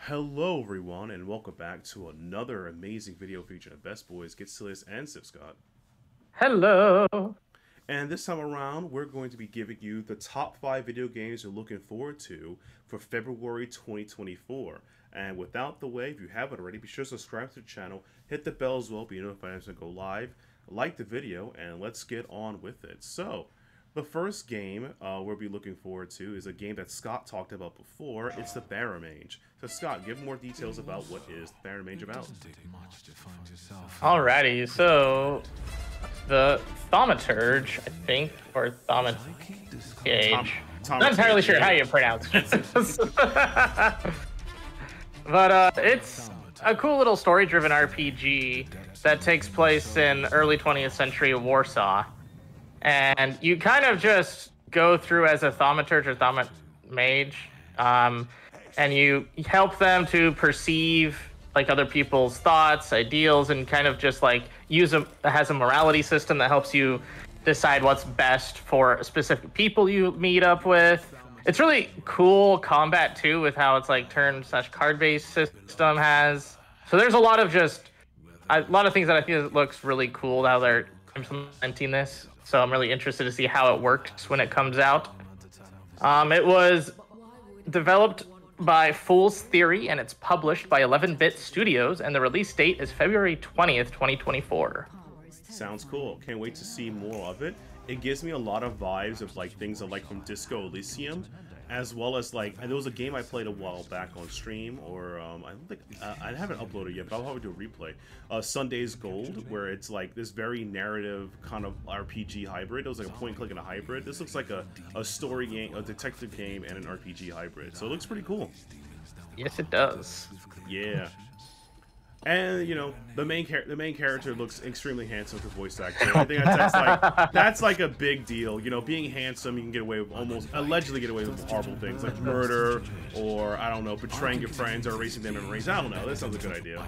Hello everyone and welcome back to another amazing video featuring Best Boys, Get Silliest, and Sif Scott. Hello. And this time around, we're going to be giving you the top 5 video games you're looking forward to for February 2024. And without the way, if you haven't already, be sure to subscribe to the channel, hit the bell as well, be notified as we go live, like the video, and let's get on with it. So, the first game we'll be looking forward to is a game that Scott talked about before. It's the Baramage. So Scott, give more details about what is the Baramage about. Alrighty, so the Thaumaturge, I think, or Thaumaturge. Not entirely sure how you pronounce it. But it's a cool little story-driven RPG that takes place in early 20th century Warsaw. And you kind of just go through as a thaumaturge or thaumat-mage, and you help them to perceive like other people's thoughts, ideals, and kind of just like has a morality system that helps you decide what's best for specific people you meet up with. It's really cool combat too, with how it's like turn/card-based system has. So there's a lot of things that I think looks really cool how they're implementing this. So I'm really interested to see how it works when it comes out. It was developed by Fool's Theory, and it's published by 11-Bit Studios, and the release date is February 20th, 2024. Sounds cool. Can't wait to see more of it. It gives me a lot of vibes of like things I like from Disco Elysium, as well as like, and there was a game I played a while back on stream, or I don't think I haven't uploaded yet, but I'll probably do a replay. Sunday's Gold, where it's like this very narrative kind of RPG hybrid. It was like a point and click and a hybrid. This looks like a story game, a detective game, and an RPG hybrid. So it looks pretty cool. Yes, it does. Yeah. And you know, the main character looks extremely handsome for voice acting. I think that's like a big deal. You know, being handsome, you can get away with allegedly get away with horrible things like murder, or I don't know, betraying your friends or erasing them in memories. I don't know. That sounds a good idea.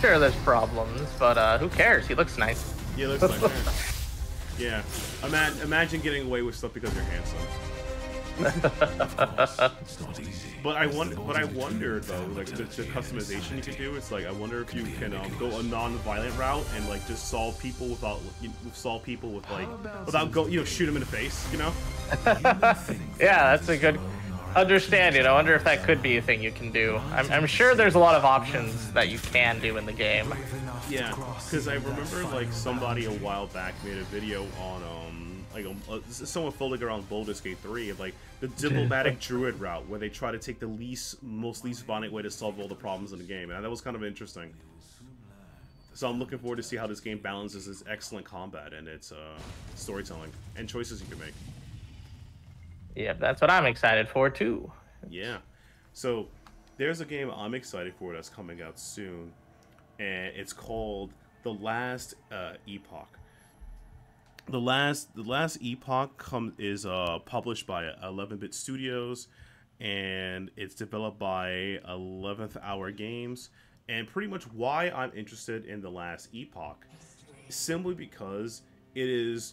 Sure, there's problems, but who cares? He looks nice. Yeah, looks nice. Yeah. Imagine getting away with stuff because you're handsome. But I wonder though, like the customization you can do. It's like I wonder if you can go a non-violent route and like just solve people without shoot them in the face. You know? Yeah, that's a good understanding. I wonder if that could be a thing you can do. I'm sure there's a lot of options that you can do in the game. Yeah, because I remember like somebody a while back made a video on someone folding around Baldur's Gate 3 of like the diplomatic druid route, where they try to take the most violent way to solve all the problems in the game, and that was kind of interesting. So I'm looking forward to see how this game balances its excellent combat and its storytelling and choices you can make. Yeah, that's what I'm excited for too. Yeah. So there's a game I'm excited for that's coming out soon, and it's called The Last Epoch. The last Epoch is published by 11-Bit Studios, and it's developed by 11th Hour Games. And pretty much why I'm interested in The Last Epoch, simply because it is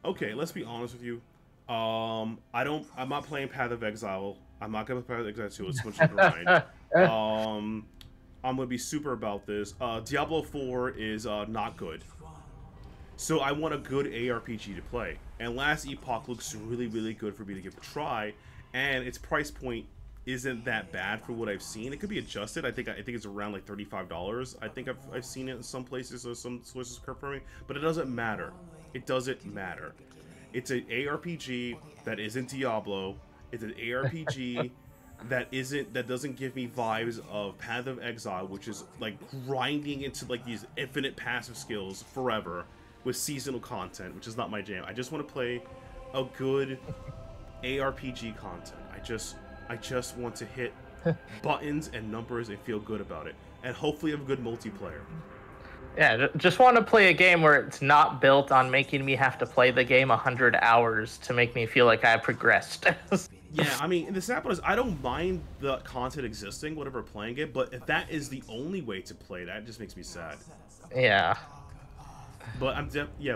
okay. Let's be honest with you. I'm not playing Path of Exile. I'm not gonna play Path of Exile 2. It's much grind. I'm gonna be super about this. Diablo 4 is not good. So I want a good ARPG to play, and Last Epoch looks really, really good for me to give a try, and its price point isn't that bad for what I've seen. It could be adjusted. I think it's around like $35. I think I've seen it in some places or some sources confirming, but it doesn't matter. It doesn't matter. It's an ARPG that isn't Diablo. It's an ARPG that doesn't give me vibes of Path of Exile, which is like grinding into like these infinite passive skills forever, with seasonal content, which is not my jam. I just want to play a good ARPG content. I just want to hit buttons and numbers and feel good about it, and hopefully have a good multiplayer. Yeah, just want to play a game where it's not built on making me have to play the game 100 hours to make me feel like I progressed. Yeah, I mean, the sad part is I don't mind the content existing, whatever playing it, but if that is the only way to play, that just makes me sad. Yeah. But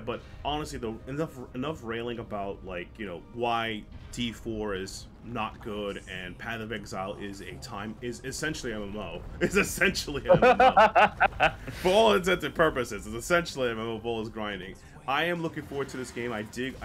but honestly though, enough railing about like, you know, why D4 is not good and Path of Exile is essentially MMO. It's essentially an MMO. For all intents and purposes, it's essentially MMO Bolas grinding. I am looking forward to this game. I dig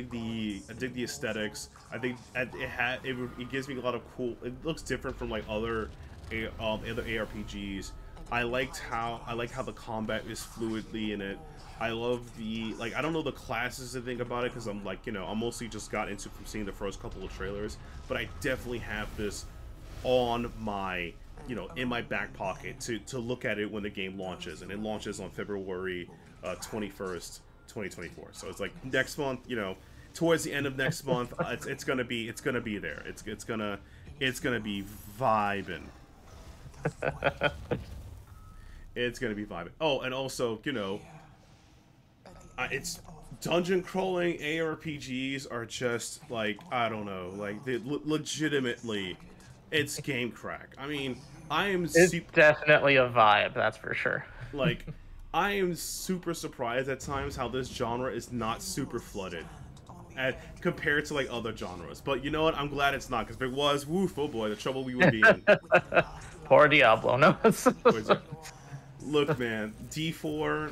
the aesthetics. I think it gives me a lot of cool. It looks different from like other ARPGs. I like how the combat is fluidly in it. I love I don't know the classes to think about it because I'm like, you know, I'm mostly just got into from seeing the first couple of trailers, but I definitely have this on my, you know, in my back pocket to look at it when the game launches, and it launches on February 21st, 2024. So it's like next month, you know, towards the end of next month, it's gonna be there. It's gonna be vibing. It's gonna be vibing. Oh, and also, you know, it's dungeon crawling ARPGs are just like, I don't know, like they legitimately, it's game crack. I mean, it's definitely a vibe, that's for sure. Like, I am super surprised at times how this genre is not super flooded compared to like other genres. But you know what? I'm glad it's not, because if it was, woof, oh boy, the trouble we would be in. Poor Diablo, no. Look, man, D4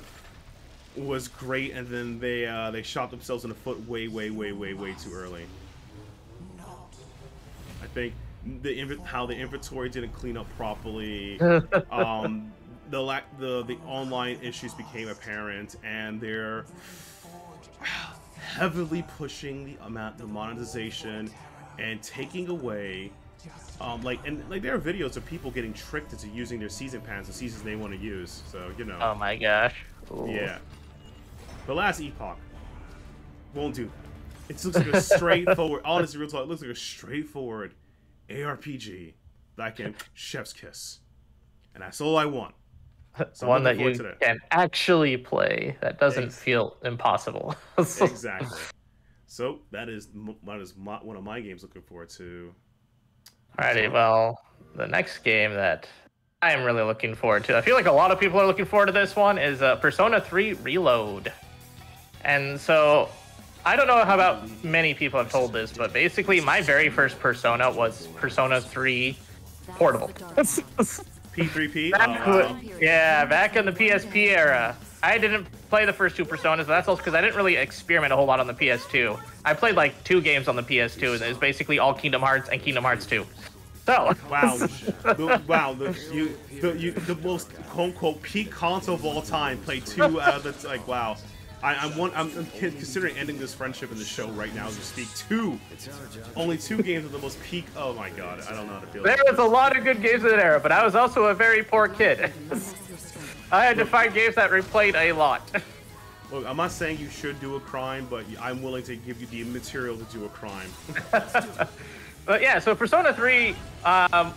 was great, and then they shot themselves in the foot way too early. I think how the inventory didn't clean up properly. The online issues became apparent, and they're heavily pushing the monetization and taking away. There are videos of people getting tricked into using their season pass, the seasons they want to use. So, you know. Oh my gosh. Ooh. Yeah. The last Epoch won't do that. It looks like a straightforward, honestly, real talk, it looks like a straightforward ARPG that can chef's kiss. And that's all I want. So one that you can actually play, that doesn't feel impossible. Exactly. So that is one of my games looking forward to. Alrighty, well, the next game that I am really looking forward to, I feel like a lot of people are looking forward to this one, is Persona 3 Reload. And so, I don't know how about many people have told this, but basically my very first Persona was Persona 3 Portable. P3P? Back in the PSP era. I didn't play the first two Personas, but that's also because I didn't really experiment a whole lot on the PS2. I played like 2 games on the PS2, and it was basically all Kingdom Hearts and Kingdom Hearts 2. So wow, the most quote unquote peak console of all time played 2 out of the wow. I'm considering ending this friendship in the show right now as we speak. Only 2 games of the most peak. Oh my god, I don't know how to feel. There was a lot of good games in that era, but I was also a very poor kid. I had to find games that replayed a lot. Look, I'm not saying you should do a crime, but I'm willing to give you the material to do a crime. But yeah, so Persona 3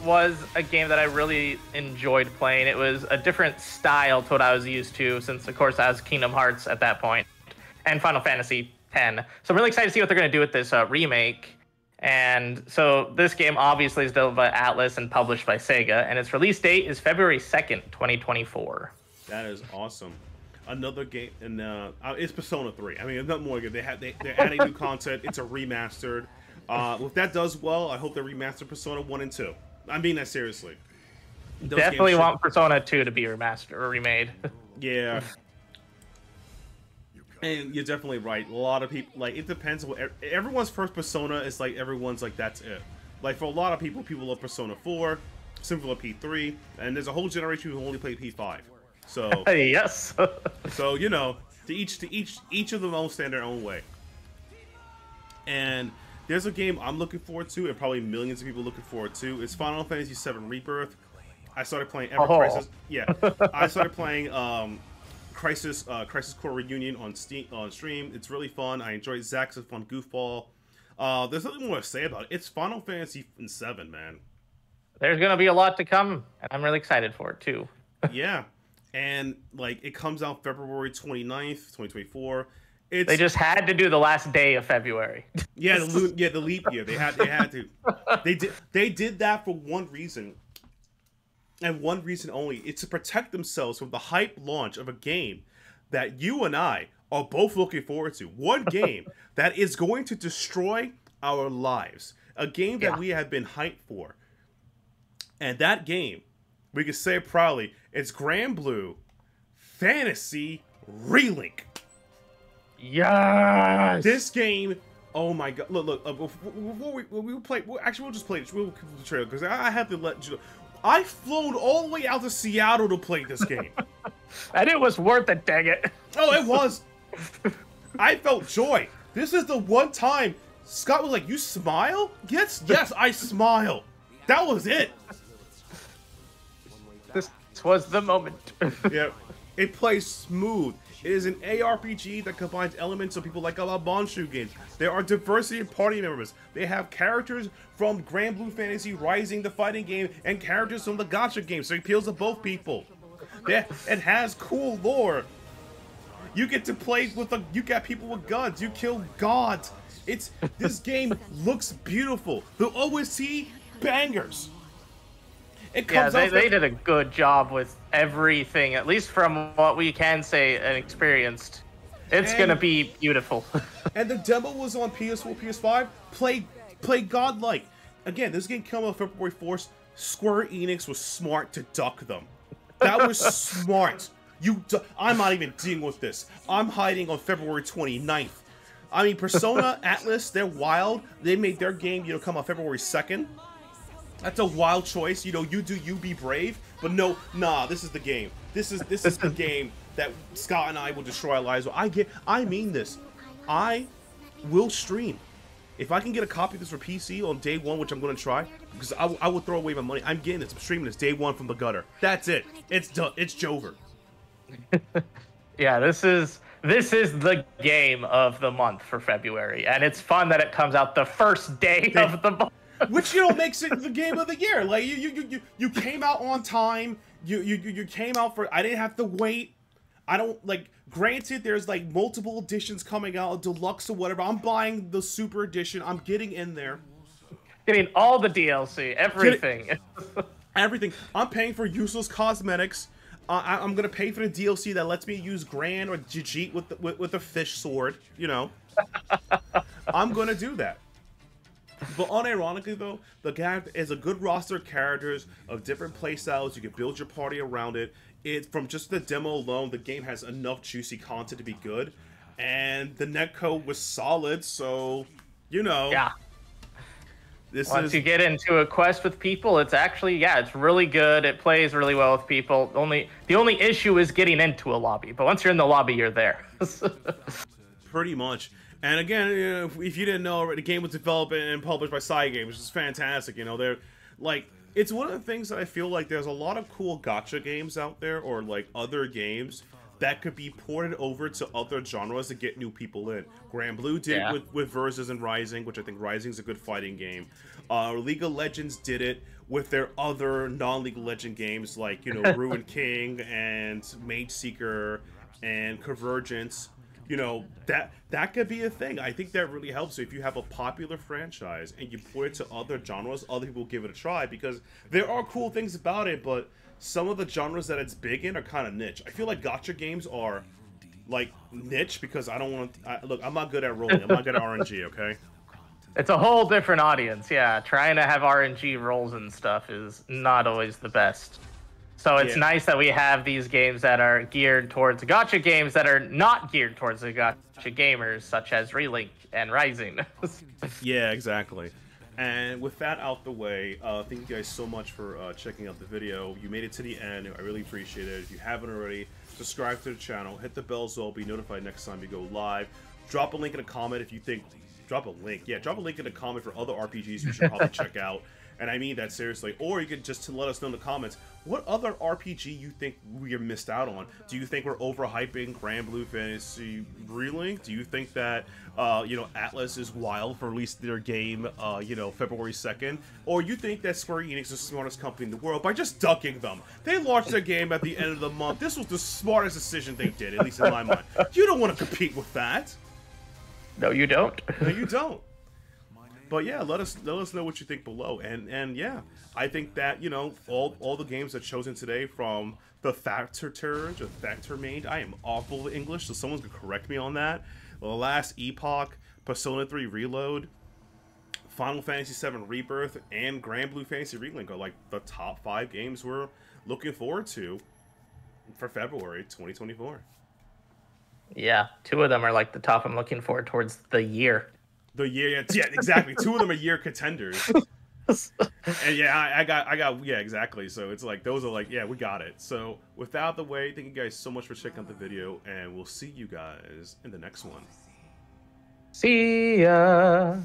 was a game that I really enjoyed playing. It was a different style to what I was used to, since, of course, I was Kingdom Hearts at that point, and Final Fantasy X. So I'm really excited to see what they're going to do with this remake. And so this game obviously is developed by Atlas and published by Sega, and its release date is February 2nd, 2024. That is awesome. Another game, and it's Persona 3. I mean, it's not more good. They're adding new content. It's a remastered. If that does well, I hope they remaster Persona 1 and 2. I mean that seriously. Definitely want Persona 2 to be remastered or remade. Yeah. And you're definitely right. A lot of people, like, it depends on what everyone's first Persona is like. Everyone's like, that's it. Like, for a lot of people love Persona 4, some people love P3, and there's a whole generation who only play P5. So yes. So, you know, each of them all stand their own way. And there's a game I'm looking forward to, and probably millions of people looking forward to. It's Final Fantasy VII Rebirth. I started playing Crisis. Yeah, I started playing Crisis Core Reunion on stream. It's really fun. I enjoy Zack's a fun goofball. There's nothing more to say about it. It's Final Fantasy VII, man. There's gonna be a lot to come, and I'm really excited for it too. Yeah, and like it comes out February 29th, 2024. They just had to do the last day of February. Yeah, the leap year. They had to. They did that for one reason, and one reason only. It's to protect themselves from the hype launch of a game that you and I are both looking forward to. One game that is going to destroy our lives. A game that we have been hyped for. And that game, we can say proudly, it's Granblue Fantasy Relink. Yes! This game, oh my god. Look, before we'll play, actually, we'll just play it. We'll do the trailer, because I have to let you know. I flown all the way out to Seattle to play this game. And it was worth it, dang it. Oh, it was. I felt joy. This is the one time Scott was like, "You smile?" Yes, I smile. That was it. This was the moment. Yeah, it plays smooth. It is an ARPG that combines elements of people like a la Bonshu games. There are diversity of party members. They have characters from Granblue Fantasy Rising, the fighting game, and characters from the gacha game, so it appeals to both people. It has cool lore. You get to play with you got people with guns. You kill gods. This game looks beautiful. The OST bangers. It comes they did a good job with everything, at least from what we can say and experienced. It's gonna be beautiful. And the demo was on PS4, PS5. Play godlike. Again, this game came out February 4th. Square Enix was smart to duck them. That was smart. I'm not even dealing with this. I'm hiding on February 29th. I mean, Persona, Atlas, they're wild. They made their game, come out February 2nd. That's a wild choice. You do you, be brave. But this is the game. This is the game that Scott and I will destroy our lives with. I mean this. I will stream. If I can get a copy of this for PC on day one, which I'm going to try, because I will throw away my money. I'm getting this. I'm streaming this day one from the gutter. That's it. It's done. It's Jover. Yeah, this is the game of the month for February, and it's fun that it comes out the first day of the month. Which makes it the game of the year. Like you came out on time. You came out for. I didn't have to wait. I don't Granted, there's multiple editions coming out, deluxe or whatever. I'm buying the super edition. I'm getting in there. Getting all the DLC, everything. Everything. I'm paying for useless cosmetics. I'm gonna pay for the DLC that lets me use Gran or Jijit with the fish sword. I'm gonna do that. But unironically, though, the game is a good roster of characters of different playstyles. You can build your party around it. From just the demo alone, the game has enough juicy content to be good, and the netcode was solid. So, yeah. Once you get into a quest with people, it's actually it's really good. It plays really well with people. The only issue is getting into a lobby, but once you're in the lobby, you're there. Pretty much. And again, if you didn't know, the game was developed and published by Cygames, which is fantastic. They're it's one of the things that I feel like there's a lot of cool gacha games out there, or other games that could be ported over to other genres to get new people in. Granblue did it with Versus and Rising, which I think Rising is a good fighting game. League of Legends did it with their other non-League of Legends games like Ruined King and Mage Seeker and Convergence. That could be a thing. I think that really helps if you have a popular franchise and you port it to other genres, other people will give it a try, because there are cool things about it, but some of the genres that it's big in are kind of niche. I feel like gacha games are niche because I don't want to look, I'm not good at rolling. I'm not good at RNG, okay? It's a whole different audience. Yeah, trying to have RNG rolls and stuff is not always the best. So it's nice that we have these games that are geared towards gacha games that are not geared towards the gacha gamers, such as Relink and Rising. Yeah, exactly. And with that out the way, thank you guys so much for checking out the video. You made it to the end. I really appreciate it. If you haven't already, subscribe to the channel, hit the bell so you'll be notified next time we go live. Drop a link in a comment if you think... Drop a link. Yeah, drop a link in a comment for other RPGs you should probably check out. And I mean that seriously. Or you could just let us know in the comments what other RPG you think we have missed out on. Do you think we're overhyping Granblue Fantasy Relink? Do you think that Atlas is wild for releasing their game February 2nd? Or you think that Square Enix is the smartest company in the world by just ducking them? They launched their game at the end of the month. This was the smartest decision they did, at least in my mind. You don't want to compete with that. No, you don't. No, you don't. But yeah, let us know what you think below. And yeah, I think that, you know, all the games that chosen today, from the Factor to Factor Made, I am awful with English, so someone's gonna correct me on that. The Last Epoch, Persona 3 Reload, Final Fantasy VII Rebirth, and Granblue Fantasy Relink are like the top 5 games we're looking forward to for February 2024. Yeah, 2 of them are like the top I'm looking forward towards the year. The year, yeah, exactly. 2 of them are year contenders. And yeah, I got, yeah, exactly. So it's like, those are like, yeah, we got it. So without the way, thank you guys so much for checking out the video, and we'll see you guys in the next one. See ya.